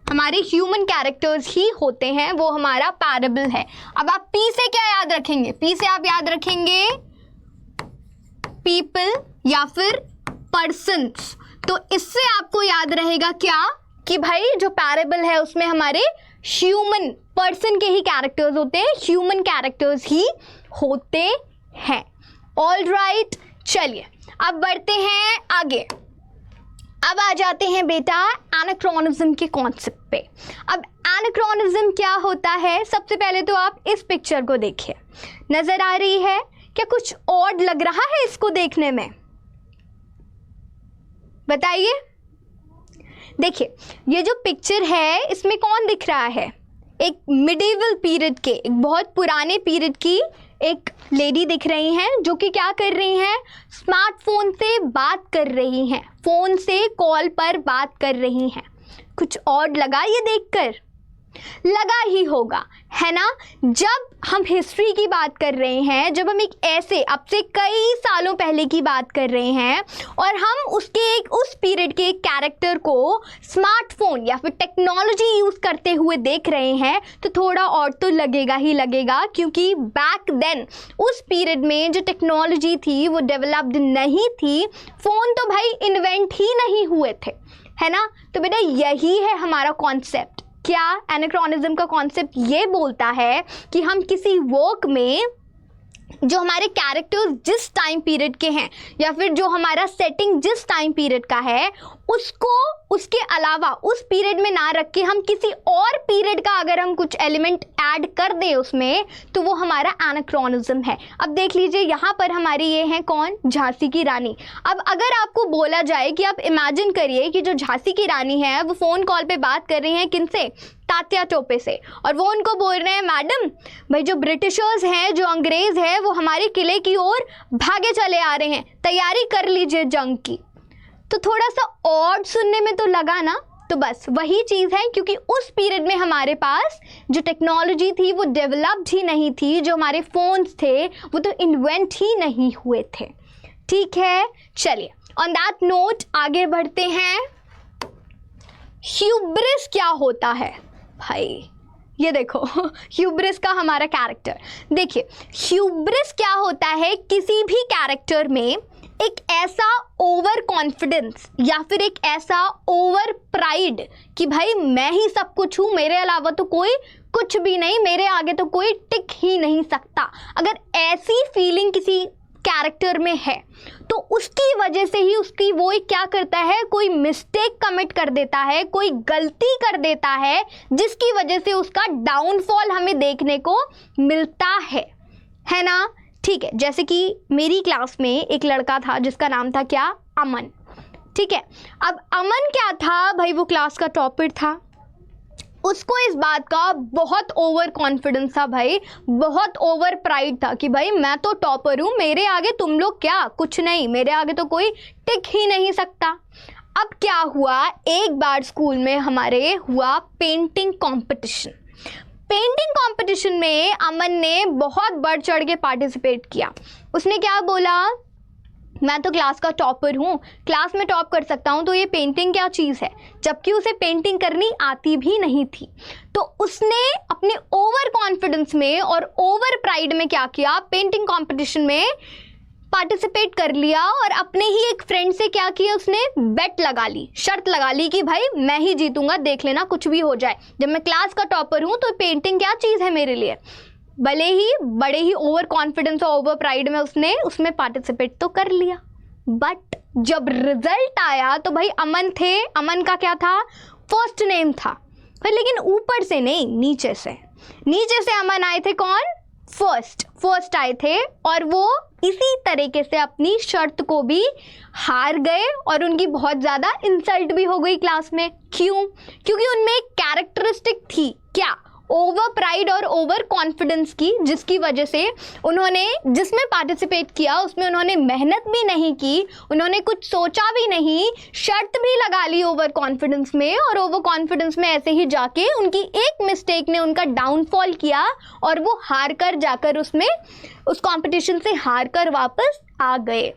हमारे ह्यूमन कैरेक्टर्स ही होते हैं, वो हमारा पैराबल है। अब आप पी से क्या याद रखेंगे, पी से आप याद रखेंगे पीपल या फिर पर्सन्स। तो इससे आपको याद रहेगा क्या कि भाई जो पैराबल है उसमें हमारे ह्यूमन पर्सन के ही कैरेक्टर्स होते हैं, ह्यूमन कैरेक्टर्स ही होते हैं। ऑल राइट, चलिए अब बढ़ते हैं आगे। अब आ जाते हैं बेटा एनाक्रोनिज्म के कॉन्सेप्ट पे। अब एनाक्रोनिज्म क्या होता है, सबसे पहले तो आप इस पिक्चर को देखिए, नजर आ रही है क्या, कुछ ऑड लग रहा है इसको देखने में, बताइए। देखिए ये जो पिक्चर है इसमें कौन दिख रहा है, एक मिडिवल पीरियड के, एक बहुत पुराने पीरियड की एक लेडी दिख रही हैं जो कि क्या कर रही हैं, स्मार्टफोन से बात कर रही हैं, फ़ोन से कॉल पर बात कर रही हैं। कुछ ऑड लगा ये देखकर, लगा ही होगा, है ना। जब हम हिस्ट्री की बात कर रहे हैं, जब हम एक ऐसे अब से कई सालों पहले की बात कर रहे हैं और हम उसके एक उस पीरियड के एक कैरेक्टर को स्मार्टफोन या फिर टेक्नोलॉजी यूज़ करते हुए देख रहे हैं, तो थोड़ा और तो लगेगा ही लगेगा, क्योंकि बैक देन उस पीरियड में जो टेक्नोलॉजी थी वो डेवलप्ड नहीं थी, फ़ोन तो भाई इन्वेंट ही नहीं हुए थे, है ना। तो बेटा यही है हमारा कॉन्सेप्ट। क्या एनाक्रोनिज्म का कॉन्सेप्ट ये बोलता है कि हम किसी वर्क में जो हमारे कैरेक्टर्स जिस टाइम पीरियड के हैं या फिर जो हमारा सेटिंग जिस टाइम पीरियड का है उसको उसके अलावा उस पीरियड में ना रख के हम किसी और पीरियड का अगर हम कुछ एलिमेंट ऐड कर दें उसमें, तो वो हमारा एनाक्रोनिज्म है। अब देख लीजिए यहाँ पर हमारी ये हैं कौन, झांसी की रानी। अब अगर आपको बोला जाए कि आप इमेजिन करिए कि जो झांसी की रानी है वो फ़ोन कॉल पे बात कर रही हैं किनसे, तात्या टोपे से, और वो उनको बोल रहे हैं मैडम भाई जो ब्रिटिशर्स हैं, जो अंग्रेज़ हैं, वो हमारे किले की ओर भागे चले आ रहे हैं, तैयारी कर लीजिए जंग की। तो थोड़ा सा ऑड सुनने में तो लगा ना, तो बस वही चीज़ है, क्योंकि उस पीरियड में हमारे पास जो टेक्नोलॉजी थी वो डेवलप्ड ही नहीं थी, जो हमारे फ़ोन्स थे वो तो इन्वेंट ही नहीं हुए थे। ठीक है, चलिए ऑन दैट नोट आगे बढ़ते हैं। ह्यूब्रिस क्या होता है भाई, ये देखो ह्यूब्रिस का हमारा कैरेक्टर देखिए। ह्यूब्रिस क्या होता है, किसी भी कैरेक्टर में एक ऐसा ओवर कॉन्फिडेंस या फिर एक ऐसा ओवर प्राइड कि भाई मैं ही सब कुछ हूँ, मेरे अलावा तो कोई कुछ भी नहीं, मेरे आगे तो कोई टिक ही नहीं सकता। अगर ऐसी फीलिंग किसी कैरेक्टर में है तो उसकी वजह से ही उसकी वो एक क्या करता है, कोई मिस्टेक कमिट कर देता है, कोई गलती कर देता है, जिसकी वजह से उसका डाउनफॉल हमें देखने को मिलता है ना। ठीक है, जैसे कि मेरी क्लास में एक लड़का था जिसका नाम था क्या, अमन। ठीक है, अब अमन क्या था भाई, वो क्लास का टॉपर था। उसको इस बात का बहुत ओवर कॉन्फिडेंस था भाई, बहुत ओवर प्राइड था कि भाई मैं तो टॉपर हूँ, मेरे आगे तुम लोग क्या, कुछ नहीं, मेरे आगे तो कोई टिक ही नहीं सकता। अब क्या हुआ, एक बार स्कूल में हमारे हुआ पेंटिंग कंपटीशन। पेंटिंग कंपटीशन में अमन ने बहुत बढ़ चढ़ के पार्टिसिपेट किया। उसने क्या बोला, मैं तो क्लास का टॉपर हूँ, क्लास में टॉप कर सकता हूँ, तो ये पेंटिंग क्या चीज़ है, जबकि उसे पेंटिंग करनी आती भी नहीं थी। तो उसने अपने ओवर कॉन्फिडेंस में और ओवर प्राइड में क्या किया, पेंटिंग कंपटीशन में पार्टिसिपेट कर लिया और अपने ही एक फ्रेंड से क्या किया, उसने बेट लगा ली, शर्त लगा ली कि भाई मैं ही जीतूंगा, देख लेना कुछ भी हो जाए, जब मैं क्लास का टॉपर हूँ तो पेंटिंग क्या चीज़ है मेरे लिए। भले ही बड़े ही ओवर कॉन्फिडेंस और ओवर प्राइड में उसने उसमें पार्टिसिपेट तो कर लिया, बट जब रिजल्ट आया तो भाई अमन थे, अमन का क्या था, फर्स्ट नेम था, पर लेकिन ऊपर से नहीं, नीचे से अमन आए थे, कौन, फर्स्ट आए थे, और वो इसी तरीके से अपनी शर्त को भी हार गए और उनकी बहुत ज़्यादा इंसल्ट भी हो गई क्लास में। क्यों? क्योंकि उनमें एक कैरेक्टरिस्टिक थी, क्या, ओवर प्राइड और ओवर कॉन्फिडेंस की, जिसकी वजह से उन्होंने जिसमें पार्टिसिपेट किया उसमें उन्होंने मेहनत भी नहीं की, उन्होंने कुछ सोचा भी नहीं, शर्त भी लगा ली ओवर कॉन्फिडेंस में, और ओवर कॉन्फिडेंस में ऐसे ही जाके उनकी एक मिस्टेक ने उनका डाउनफॉल किया और वो हार कर जाकर उस कंपटीशन से हार कर वापस आ गए।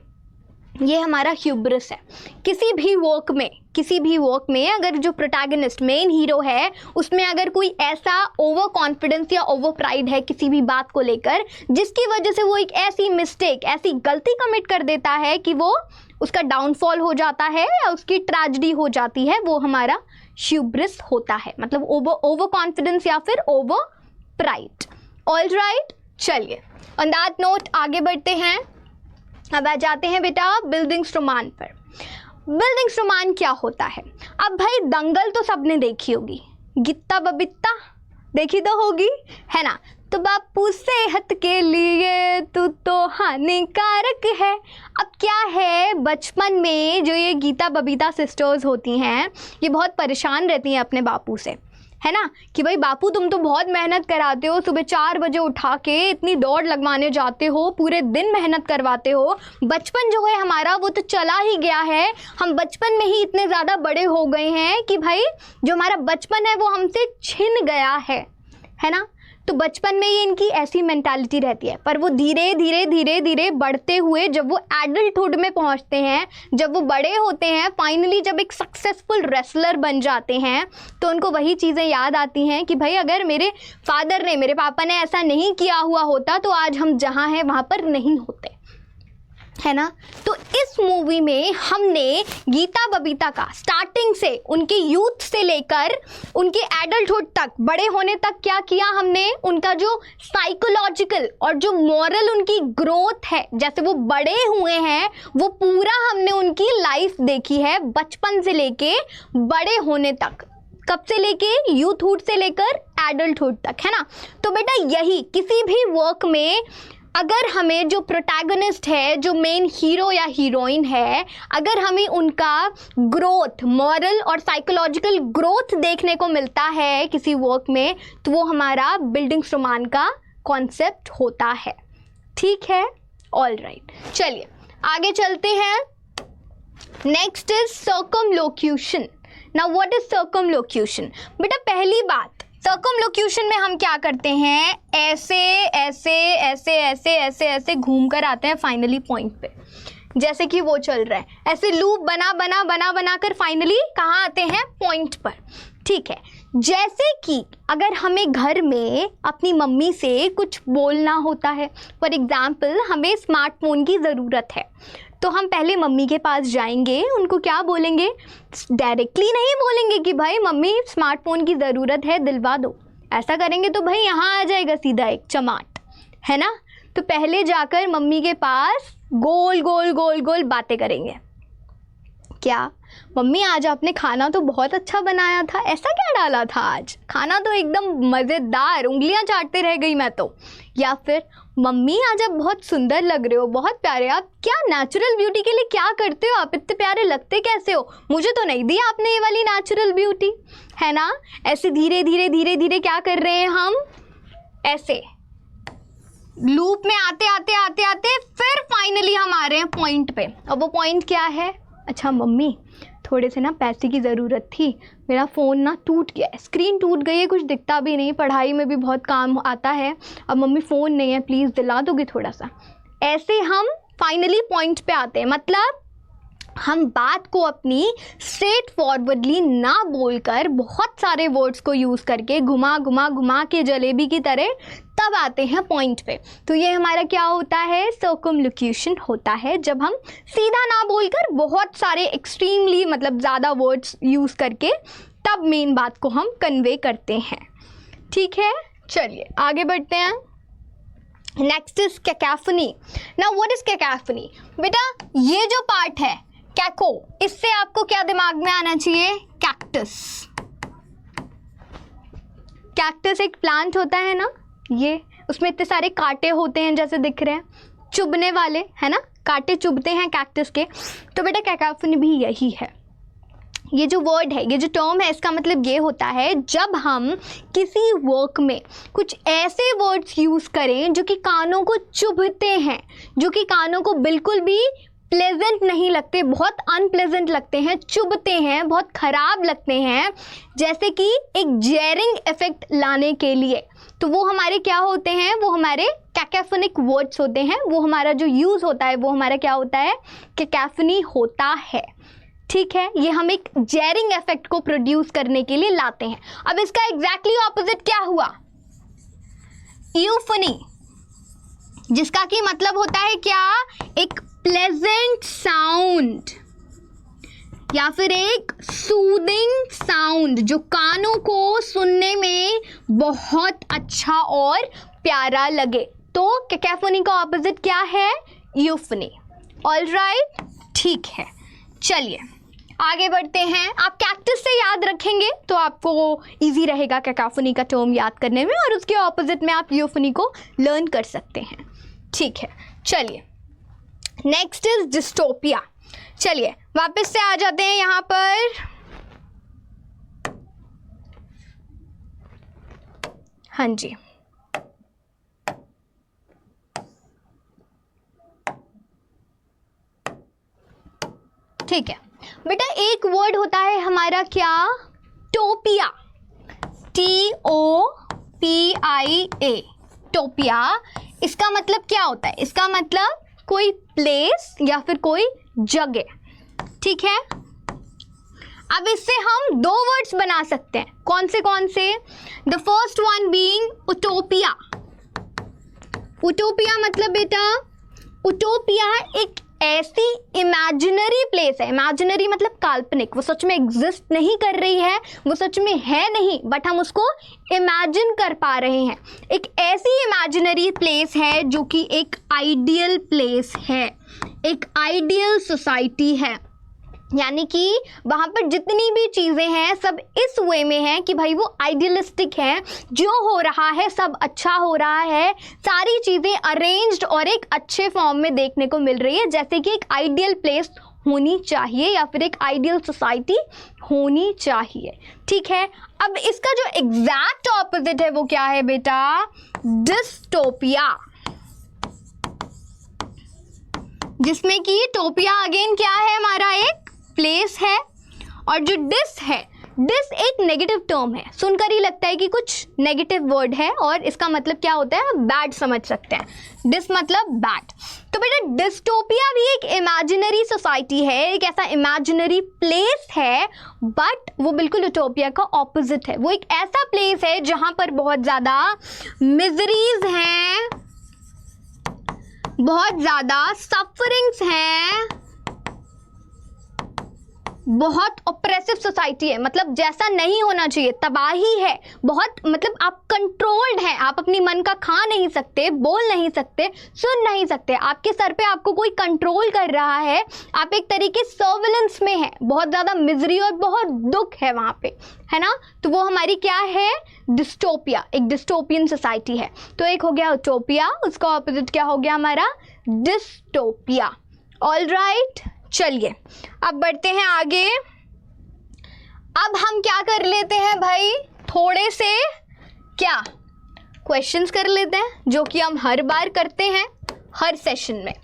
ये हमारा ह्यूब्रिस है। किसी भी वर्क में अगर जो प्रोटैगनिस्ट मेन हीरो है उसमें अगर कोई ऐसा ओवर कॉन्फिडेंस या ओवर प्राइड है किसी भी बात को लेकर, जिसकी वजह से वो एक ऐसी मिस्टेक, ऐसी गलती कमिट कर देता है कि वो उसका डाउनफॉल हो जाता है या उसकी ट्रेजेडी हो जाती है, वो हमारा ह्यूब्रिस होता है, मतलब ओवर कॉन्फिडेंस या फिर ओवर प्राइड। ऑल राइट, चलिए ऑन दैट नोट आगे बढ़ते हैं। अब आ जाते हैं बेटा बिल्डिंग्स रोमान पर। बिल्डिंग्स रोमान क्या होता है? अब भाई दंगल तो सबने देखी होगी, गित्ता बबित्ता देखी तो होगी, है ना। तो बापू सेहत के लिए तू तो हानिकारक है। अब क्या है, बचपन में जो ये गीता बबीता सिस्टर्स होती हैं ये बहुत परेशान रहती हैं अपने बापू से, है ना, कि भाई बापू तुम तो बहुत मेहनत कराते हो, सुबह 4 बजे उठा के इतनी दौड़ लगवाने जाते हो, पूरे दिन मेहनत करवाते हो। बचपन जो है हमारा वो तो चला ही गया है, हम बचपन में ही इतने ज़्यादा बड़े हो गए हैं कि भाई जो हमारा बचपन है वो हमसे छिन गया है ना। तो बचपन में ये इनकी ऐसी मेंटालिटी रहती है, पर वो धीरे धीरे बढ़ते हुए जब वो एडल्टहुड में पहुंचते हैं, जब वो बड़े होते हैं, फाइनली जब एक सक्सेसफुल रेसलर बन जाते हैं, तो उनको वही चीज़ें याद आती हैं कि भाई अगर मेरे फादर ने, मेरे पापा ने ऐसा नहीं किया हुआ होता तो आज हम जहाँ हैं वहाँ पर नहीं होते, है ना। तो इस मूवी में हमने गीता बबीता का स्टार्टिंग से, उनके यूथ से लेकर उनके एडल्टहुड तक, बड़े होने तक क्या किया हमने, उनका जो साइकोलॉजिकल और जो मॉरल उनकी ग्रोथ है, जैसे वो बड़े हुए हैं, वो पूरा हमने उनकी लाइफ देखी है, बचपन से लेके बड़े होने तक, कब से लेके, यूथहुड से लेकर एडल्टहुड तक, है ना। तो बेटा यही किसी भी वर्क में अगर हमें जो प्रोटैगनिस्ट है, जो मेन हीरो या हीरोइन है, अगर हमें उनका ग्रोथ, मॉरल और साइकोलॉजिकल ग्रोथ देखने को मिलता है किसी वर्क में, तो वो हमारा बिल्डिंग्स रोमान का कॉन्सेप्ट होता है, ठीक है। ऑल राइट, चलिए आगे चलते हैं। Next is circumlocution. Now what is circumlocution? बेटा पहली बात, सर्कमलोक्यूशन में हम क्या करते हैं, ऐसे ऐसे ऐसे ऐसे ऐसे ऐसे घूम कर आते हैं फाइनली पॉइंट पे, जैसे कि वो चल रहा है, ऐसे लूप बना कर फाइनली कहाँ आते हैं, पॉइंट पर, ठीक है। जैसे कि अगर हमें घर में अपनी मम्मी से कुछ बोलना होता है, फॉर एग्जाम्पल हमें स्मार्टफोन की ज़रूरत है, तो हम पहले मम्मी के पास जाएंगे, उनको क्या बोलेंगे, डायरेक्टली नहीं बोलेंगे कि भाई मम्मी स्मार्टफोन की ज़रूरत है दिलवा दो, ऐसा करेंगे तो भाई यहाँ आ जाएगा सीधा एक चमाट, है ना। तो पहले जाकर मम्मी के पास गोल गोल गोल गोल बातें करेंगे, क्या मम्मी आज आपने खाना तो बहुत अच्छा बनाया था, ऐसा क्या डाला था आज, खाना तो एकदम मज़ेदार, उंगलियां चाटते रह गई मैं तो। या फिर मम्मी आज आप बहुत सुंदर लग रहे हो, बहुत प्यारे, आप क्या नेचुरल ब्यूटी के लिए क्या करते हो, आप इतने प्यारे लगते कैसे हो, मुझे तो नहीं दी आपने ये वाली नेचुरल ब्यूटी, है ना। ऐसे धीरे धीरे क्या कर रहे हैं हम, ऐसे लूप में आते फिर फाइनली हम आ रहे हैं पॉइंट पे। अब वो पॉइंट क्या है, अच्छा मम्मी थोड़े से ना पैसे की ज़रूरत थी, मेरा फ़ोन ना टूट गया है, स्क्रीन टूट गई है, कुछ दिखता भी नहीं, पढ़ाई में भी बहुत काम आता है, अब मम्मी फ़ोन नहीं है, प्लीज़ दिला दोगे थोड़ा सा। ऐसे हम फाइनली पॉइंट पे आते हैं, मतलब हम बात को अपनी स्ट्रेट फॉरवर्डली ना बोलकर बहुत सारे वर्ड्स को यूज़ करके घुमा घुमा घुमा के जलेबी की तरह तब आते हैं पॉइंट पे। तो ये हमारा क्या होता है, सर्कमलोक्यूशन होता है, जब हम सीधा ना बोलकर बहुत सारे एक्सट्रीमली मतलब ज़्यादा वर्ड्स यूज़ करके तब मेन बात को हम कन्वे करते हैं। ठीक है, चलिए आगे बढ़ते हैं। Next is cacophony. Now what is cacophony? बेटा ये जो पार्ट है कैको, इससे आपको क्या दिमाग में आना चाहिए, कैक्टस। कैक्टस एक प्लांट होता है ना, ये उसमें इतने सारे कांटे होते हैं जैसे दिख रहे हैं, चुभने वाले, है ना, कांटे चुभते हैं कैक्टस के। तो बेटा कैकोफनी भी यही है। ये जो वर्ड है, ये जो टर्म है, इसका मतलब ये होता है जब हम किसी वर्क में कुछ ऐसे वर्ड्स यूज़ करें जो कि कानों को चुभते हैं, जो कि कानों को बिल्कुल भी प्लेजेंट नहीं लगते, बहुत अनप्लेजेंट लगते हैं, चुभते हैं, बहुत ख़राब लगते हैं, जैसे कि एक जेरिंग इफेक्ट लाने के लिए। तो वो हमारे क्या होते हैं, वो हमारे कैकोफोनिक वर्ड्स होते हैं। वो हमारा जो यूज़ होता है वो हमारा क्या होता है, कैकोफनी होता है। ठीक है, ये हम एक जेरिंग इफेक्ट को प्रोड्यूस करने के लिए लाते हैं। अब इसका एग्जैक्टली ऑपोजिट क्या हुआ, यूफनी, जिसका की मतलब होता है क्या, एक प्लेजेंट साउंड या फिर एक सूदिंग साउंड जो कानों को सुनने में बहुत अच्छा और प्यारा लगे। तो कैकोफनी का ऑपोजिट क्या है, यूफनी। ऑलराइट, ठीक है, चलिए आगे बढ़ते हैं। आप कैक्टस से याद रखेंगे तो आपको इजी रहेगा कैकोफनी का टर्म याद करने में, और उसके ऑपोजिट में आप यूफनी को लर्न कर सकते हैं। ठीक है, चलिए नेक्स्ट इज डिस्टोपिया। चलिए वापस से आ जाते हैं यहाँ पर। हाँ जी, ठीक है बेटा, एक वर्ड होता है हमारा क्या, टोपिया, TOPIA, टोपिया। इसका मतलब क्या होता है, इसका मतलब कोई प्लेस या फिर कोई जगह। ठीक है, अब इससे हम दो वर्ड्स बना सकते हैं। कौन से? The first one being utopia. Utopia मतलब बेटा, उटोपिया एक ऐसी इमेजिनरी प्लेस है। इमेजिनरी मतलब काल्पनिक, वो सच में एग्जिस्ट नहीं कर रही है, वो सच में है नहीं, बट हम उसको इमेजिन कर पा रहे हैं। एक ऐसी इमेजिनरी प्लेस है जो कि एक आइडियल प्लेस है, एक आइडियल सोसाइटी है। यानी कि वहाँ पर जितनी भी चीज़ें हैं सब इस वे में हैं कि भाई वो आइडियलिस्टिक है, जो हो रहा है सब अच्छा हो रहा है, सारी चीज़ें अरेंज्ड और एक अच्छे फॉर्म में देखने को मिल रही है, जैसे कि एक आइडियल प्लेस होनी चाहिए या फिर एक आइडियल सोसाइटी होनी चाहिए। ठीक है, अब इसका जो एग्जैक्ट ऑपोजिट है वो क्या है बेटा, डिस्टोपिया, जिसमें कि टोपिया अगेन क्या है, हमारा एक प्लेस है, और जो डिस है, डिस एक नेगेटिव टर्म है, सुनकर ही लगता है कि कुछ नेगेटिव वर्ड है, और इसका मतलब क्या होता है, बैड समझ सकते हैं, डिस मतलब बैड। तो बेटा डिस्टोपिया भी एक इमेजिनरी सोसाइटी है, एक ऐसा इमेजिनरी प्लेस है, बट वो बिल्कुल यूटोपिया का ऑपोजिट है। वो एक ऐसा प्लेस है जहाँ पर बहुत ज़्यादा मिजरीज हैं, बहुत ज़्यादा सफरिंग्स हैं, बहुत ऑप्रेसिव सोसाइटी है, मतलब जैसा नहीं होना चाहिए, तबाही है, बहुत मतलब आप कंट्रोल्ड हैं, आप अपनी मन का खा नहीं सकते, बोल नहीं सकते, सुन नहीं सकते, आपके सर पे आपको कोई कंट्रोल कर रहा है, आप एक तरीके सर्विलेंस में हैं, बहुत ज़्यादा मिजरी और बहुत दुख है वहाँ पे, है ना। तो वो हमारी क्या है, डिस्टोपिया, एक डिस्टोपियन सोसाइटी है। तो एक हो गया यूटोपिया, उसका ऑपोजिट क्या हो गया हमारा, डिस्टोपिया। ऑलराइट, चलिए अब बढ़ते हैं आगे। अब हम क्या कर लेते हैं भाई, थोड़े से क्या क्वेश्चंस कर लेते हैं, जो कि हम हर बार करते हैं हर सेशन में।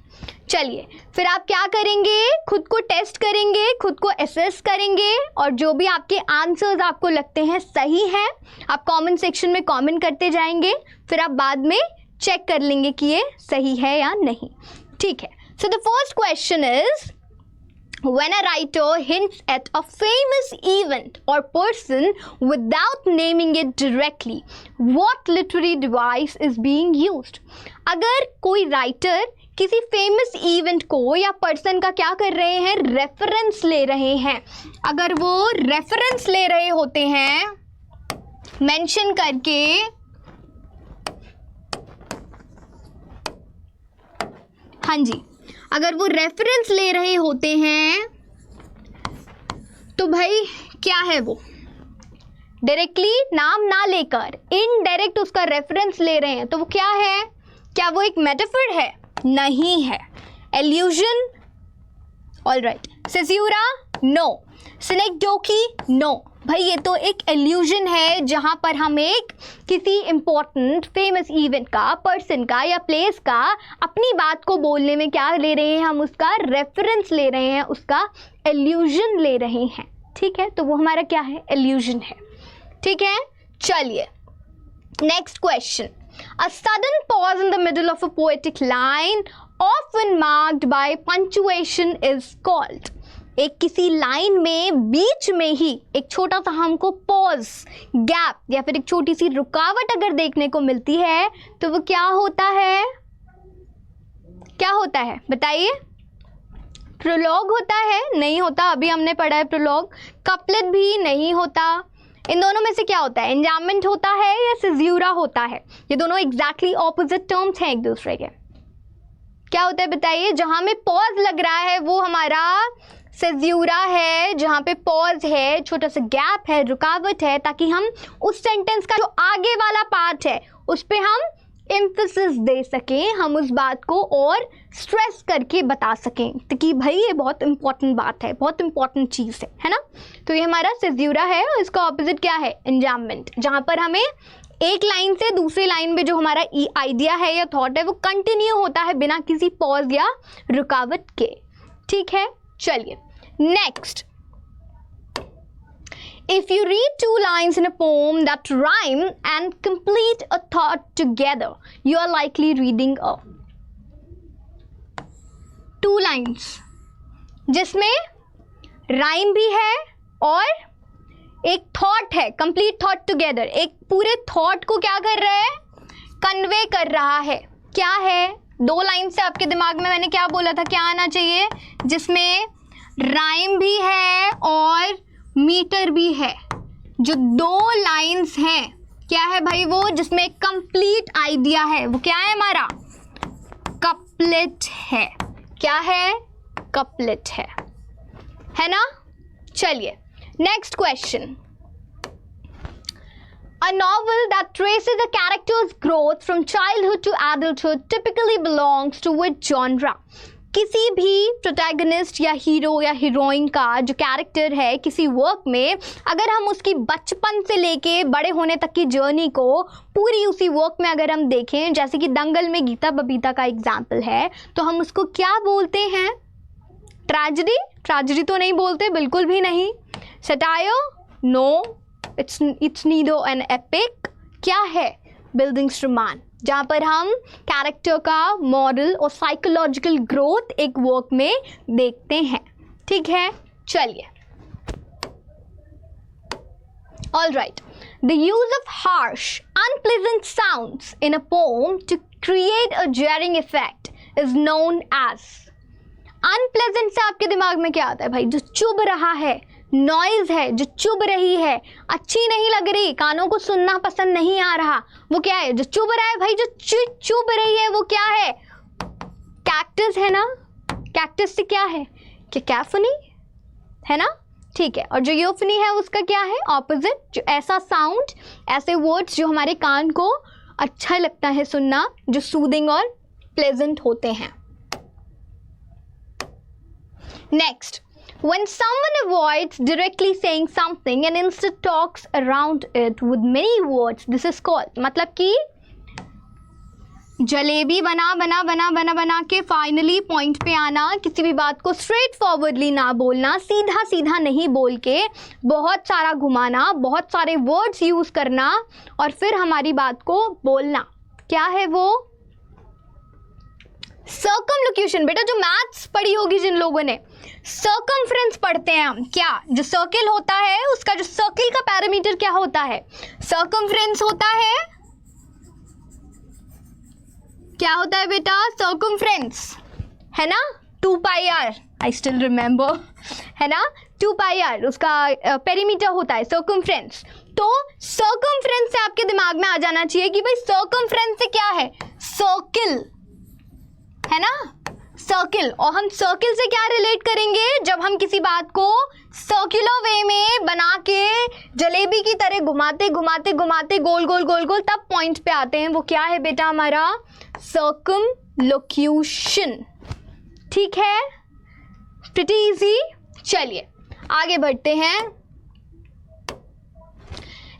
चलिए फिर आप क्या करेंगे, खुद को टेस्ट करेंगे, खुद को असेस करेंगे, और जो भी आपके आंसर्स आपको लगते हैं सही हैं, आप कमेंट सेक्शन में कमेंट करते जाएंगे, फिर आप बाद में चेक कर लेंगे कि ये सही है या नहीं। ठीक है, so the first question is, when a writer hints at a famous event or person without naming it directly, what literary device is being used? अगर कोई राइटर किसी फेमस इवेंट को या पर्सन का क्या कर रहे हैं, रेफरेंस ले रहे हैं, अगर वो रेफरेंस ले रहे होते हैं मेंशन करके, हाँ जी, अगर वो रेफरेंस ले रहे होते हैं तो भाई क्या है वो, डायरेक्टली नाम ना लेकर इनडायरेक्ट उसका रेफरेंस ले रहे हैं तो वो क्या है? क्या वो एक मेटाफर है? नहीं है। एल्यूजन? ऑलराइट। सेस्यूरा? नो। सिनेक्डोकी? नो। भाई ये तो एक एल्यूजन है जहाँ पर हम एक किसी इम्पोर्टेंट फेमस इवेंट का, पर्सन का या प्लेस का अपनी बात को बोलने में क्या ले रहे हैं, हम उसका रेफरेंस ले रहे हैं, उसका एल्यूजन ले रहे हैं। ठीक है, तो वो हमारा क्या है? एल्यूजन है। ठीक है, चलिए next question. A sudden pause in the middle of a poetic line, often marked by punctuation, is called. एक किसी लाइन में बीच में ही एक छोटा सा हमको पॉज, गैप या फिर एक छोटी सी रुकावट अगर देखने को मिलती है तो वो क्या होता है? क्या होता है बताइए? प्रोलॉग होता है? नहीं होता, अभी हमने पढ़ा है प्रोलॉग। कपलेट भी नहीं होता। इन दोनों में से क्या होता है? एंजाममेंट होता है या सिज्यूरा होता है? ये दोनों एग्जैक्टली ऑपोजिट टर्म्स हैं एक दूसरे के। क्या होता है बताइए? जहां में पॉज लग रहा है वो हमारा सिज्यूरा है, जहां पे पॉज है, छोटा सा गैप है, रुकावट है, ताकि हम उस सेंटेंस का जो आगे वाला पार्ट है उस पे हम एम्फेसिस दे सकें, हम उस बात को और स्ट्रेस करके बता सकें तो कि भाई ये बहुत इंपॉर्टेंट बात है, बहुत इंपॉर्टेंट चीज़ है ना। तो ये हमारा सिज्यूरा है और इसका ऑपोजिट क्या है? एंजाममेंट, जहाँ पर हमें एक लाइन से दूसरी लाइन में जो हमारा आइडिया है या थॉट है वो कंटिन्यू होता है बिना किसी पॉज या रुकावट के। ठीक है, चलिए next. If you read two lines in a poem that rhyme and complete a thought together, you are likely reading a two lines जिसमें राइम भी है और एक थॉट है, कंप्लीट थॉट टुगेदर, एक पूरे थॉट को क्या कर रहा है? कन्वे कर रहा है। क्या है? दो लाइन से आपके दिमाग में मैंने क्या बोला था, क्या आना चाहिए? जिसमें राइम भी है और मीटर भी है। जो दो लाइंस हैं क्या है भाई? वो जिसमें कंप्लीट आइडिया है वो क्या है हमारा? कपलेट है। क्या है? कपलेट है ना। चलिए next question. A novel that traces a character's growth from childhood to adulthood typically belongs to which genre? किसी भी प्रोटैगनिस्ट या हीरो या हीरोइन का जो कैरेक्टर है किसी वर्क में, अगर हम उसकी बचपन से लेके बड़े होने तक की जर्नी को पूरी उसी वर्क में अगर हम देखें, जैसे कि दंगल में गीता बबीता का एग्जाम्पल है, तो हम उसको क्या बोलते हैं? ट्रेजेडी? ट्रेजेडी तो नहीं बोलते, बिल्कुल भी नहीं। Satire? No, it's neither an epic. क्या है? बिल्डिंग्स रोमान, जहाँ पर हम कैरेक्टर का मॉरल और साइकोलॉजिकल ग्रोथ एक वर्क में देखते हैं। ठीक है, चलिए all right. The use of harsh unpleasant sounds in a poem to create a jarring effect is known as. Unpleasant से आपके दिमाग में क्या आता है भाई? जो चुभ रहा है, नॉइज है, जो चुभ रही है, अच्छी नहीं लग रही, कानों को सुनना पसंद नहीं आ रहा, वो क्या है? जो चुभ रहा है भाई, जो चुभ रही है वो क्या है? कैक्टस है ना। कैक्टस से क्या है? कैकोफनी है ना। ठीक है, और जो यूफनी है उसका क्या है? ऑपोजिट। जो ऐसा साउंड, ऐसे वर्ड्स जो हमारे कान को अच्छा लगता है सुनना, जो सूदिंग और प्लेजेंट होते हैं। Next, when someone avoids directly saying something and instead talks around it with many words, this is called, मतलब कि जलेबी बना के फाइनली पॉइंट पे आना, किसी भी बात को स्ट्रेट फॉरवर्डली ना बोलना, सीधा सीधा नहीं बोल के बहुत सारा घुमाना, बहुत सारे वर्ड्स यूज करना और फिर हमारी बात को बोलना। क्या है वो? सर्कमलोक्यूशन। बेटा जो मैथ्स पढ़ी होगी जिन लोगों ने, सर्कमफ्रेंस पढ़ते हैं हम। क्या जो सर्किल होता है उसका जो सर्किल का पैरामीटर क्या होता है, सर्कमफ्रेंस होता है। क्या होता है बेटा, सर्कमफ्रेंस, है ना, 2 पाई आर, आई स्टिल रिमेंबर, है ना, 2 पाई आर उसका पेरीमीटर होता है सर्कमफ्रेंस। तो सर्कमफ्रेंस से आपके दिमाग में आ जाना चाहिए कि भाई सर्कमफ्रेंस से क्या है, सर्किल, है ना, सर्किल। और हम सर्किल से क्या रिलेट करेंगे, जब हम किसी बात को सर्कुलर वे में बना के जलेबी की तरह घुमाते घुमाते घुमाते गोल गोल गोल गोल तब पॉइंट पे आते हैं, वो क्या है बेटा हमारा, सर्कमलोक्यूशन। ठीक है, प्रीटी इजी। चलिए आगे बढ़ते हैं।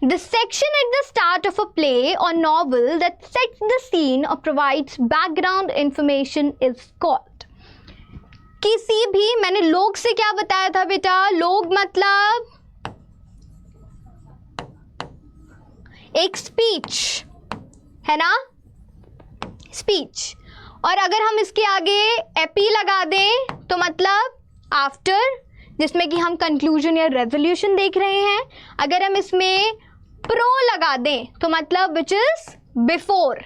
The section at the start of a play or novel that sets the scene or provides background information is called. किसी भी, मैंने लोग से क्या बताया था बेटा, लोग मतलब एक स्पीच, है ना, स्पीच। और अगर हम इसके आगे एपी लगा दें तो मतलब आफ्टर, जिसमें कि हम कंक्लूजन या रेजोल्यूशन देख रहे हैं। अगर हम इसमें प्रो लगा दें तो मतलब विच इज बिफोर,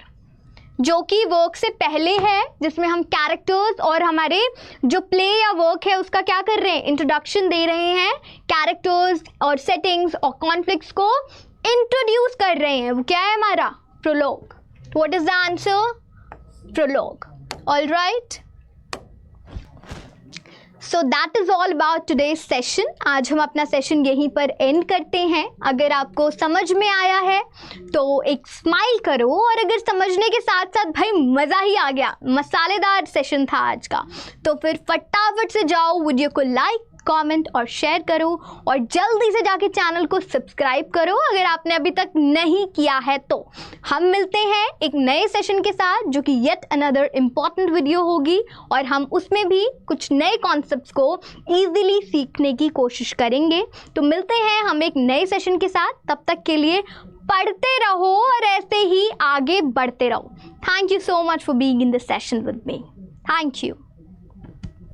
जो कि वर्क से पहले है, जिसमें हम कैरेक्टर्स और हमारे जो प्ले या वर्क है उसका क्या कर रहे हैं, इंट्रोडक्शन दे रहे हैं, कैरेक्टर्स और सेटिंग्स और कॉन्फ्लिक्ट्स को इंट्रोड्यूस कर रहे हैं, वो क्या है हमारा, prologue. What is the answer, prologue. All right, so that is all about today's session. आज हम अपना सेशन यहीं पर एंड करते हैं। अगर आपको समझ में आया है तो एक स्माइल करो, और अगर समझने के साथ साथ भाई मज़ा ही आ गया, मसालेदार सेशन था आज का, तो फिर फटाफट से जाओ, वीडियो को लाइक, कमेंट और शेयर करो, और जल्दी से जाके चैनल को सब्सक्राइब करो अगर आपने अभी तक नहीं किया है तो। हम मिलते हैं एक नए सेशन के साथ, जो कि येट अनदर इम्पॉर्टेंट वीडियो होगी, और हम उसमें भी कुछ नए कॉन्सेप्ट्स को ईजिली सीखने की कोशिश करेंगे। तो मिलते हैं हम एक नए सेशन के साथ, तब तक के लिए पढ़ते रहो और ऐसे ही आगे बढ़ते रहो। Thank you so much for being in this session with me. Thank you.